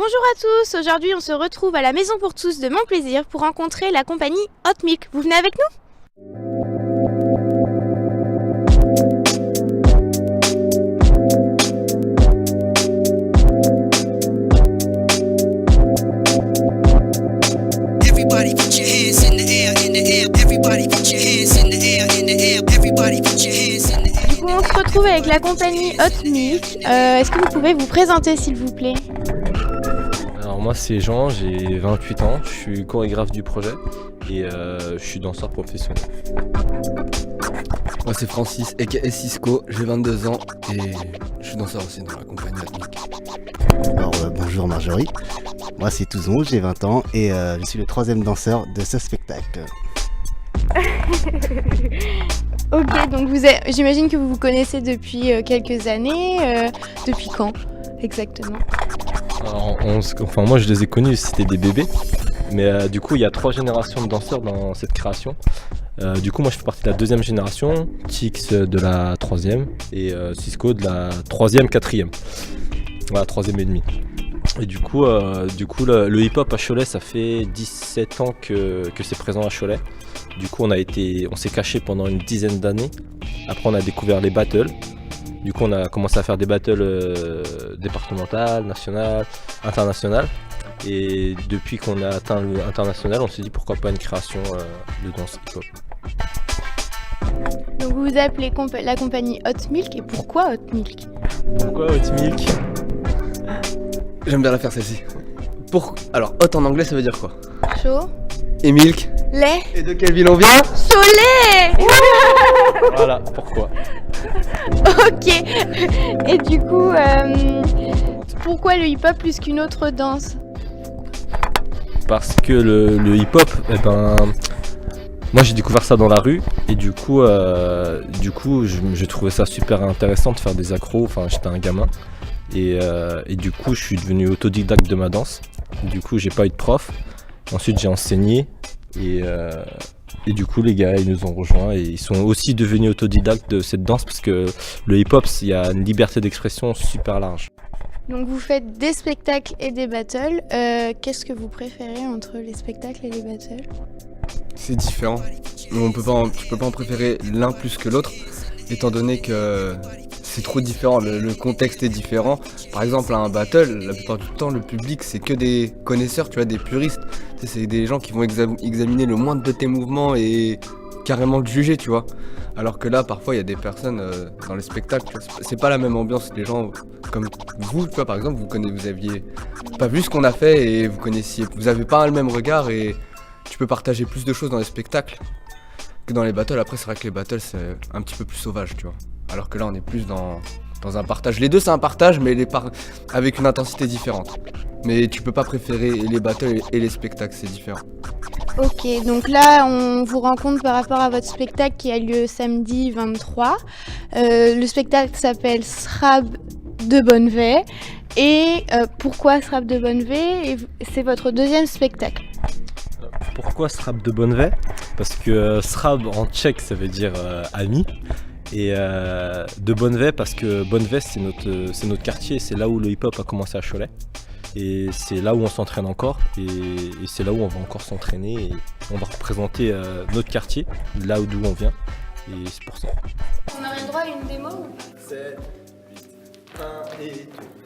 Bonjour à tous, aujourd'hui on se retrouve à la Maison pour tous de Montplaisir pour rencontrer la compagnie Hot Milk. Vous venez avec nous ? Everybody put your hands in the air, in the air. Everybody put your hands in the air, in the air. Everybody put your hands in the air. Du coup on se retrouve avec la compagnie Hot Milk. Est-ce que vous pouvez vous présenter s'il vous plaît ? Alors moi c'est Jean, j'ai 28 ans, je suis chorégraphe du projet et je suis danseur professionnel. Moi c'est Francis, aka Cisco, j'ai 22 ans et je suis danseur aussi dans la compagnie Hot Milk. Alors bonjour Marjorie, moi c'est Touzon, j'ai 20 ans et je suis le troisième danseur de ce spectacle. Ok, donc j'imagine que vous vous connaissez depuis quelques années. Depuis quand exactement ? Alors, moi je les ai connus, c'était des bébés, mais du coup il y a 3 générations de danseurs dans cette création. Du coup moi je fais partie de la 2e génération, Tix de la 3e et Cisco de la 3e, 4e. Voilà, 3e et demi. Et du coup le hip-hop à Cholet, ça fait 17 ans que c'est présent à Cholet. Du coup on s'est caché pendant une dizaine d'années. Après on a découvert les battles. Du coup on a commencé à faire des battles départementales, nationales, internationales. Et depuis qu'on a atteint le international, on s'est dit pourquoi pas une création de danse hip-hop. Donc vous vous appelez la compagnie Hot Milk et pourquoi Hot Milk ? Pourquoi Hot Milk ? J'aime bien la faire celle-ci. Alors hot en anglais ça veut dire quoi ? Chaud ? Et milk. Lait ? Et de quelle ville on vient ? Cholet ! Voilà, pourquoi ? Ok. Et du coup, pourquoi le hip-hop plus qu'une autre danse ? Parce que le hip-hop, moi j'ai découvert ça dans la rue et du coup j'ai trouvé ça super intéressant de faire des accros. Enfin, j'étais un gamin et du coup je suis devenu autodidacte de ma danse. Du coup j'ai pas eu de prof. Ensuite j'ai enseigné et du coup les gars ils nous ont rejoints et ils sont aussi devenus autodidactes de cette danse parce que le hip-hop il y a une liberté d'expression super large. Donc vous faites des spectacles et des battles. Qu'est-ce que vous préférez entre les spectacles et les battles ? C'est différent. Tu peux pas en préférer l'un plus que l'autre, étant donné que c'est trop différent, le contexte est différent. Par exemple, à un battle, la plupart du temps, le public, c'est que des connaisseurs, tu vois, des puristes. Tu sais, c'est des gens qui vont examiner le moindre de tes mouvements et carrément le juger, tu vois. Alors que là, parfois, il y a des personnes dans les spectacles, tu vois, c'est pas la même ambiance. Les gens, comme vous, tu vois, par exemple, vous aviez pas vu ce qu'on a fait et vous avez pas le même regard et tu peux partager plus de choses dans les spectacles que dans les battles. Après, c'est vrai que les battles, c'est un petit peu plus sauvage, tu vois. Alors que là, on est plus dans un partage. Les deux, c'est un partage, mais avec une intensité différente. Mais tu peux pas préférer les battles et les spectacles, c'est différent. Ok, donc là, on vous rencontre par rapport à votre spectacle qui a lieu samedi 23. Le spectacle s'appelle Srab de Bonnevet. Et pourquoi Srab de Bonnevet ? C'est votre 2e spectacle. Pourquoi Srab de Bonnevet ? Parce que Srab en tchèque ça veut dire ami. Et de Bonnevet parce que Bonnevet c'est notre quartier, c'est là où le hip-hop a commencé à Cholet. Et c'est là où on s'entraîne encore et c'est là où on va encore s'entraîner et on va représenter notre quartier, là d'où on vient et c'est pour ça. On aurait le droit à une démo ou pas ? 7, 8, 1 et 2.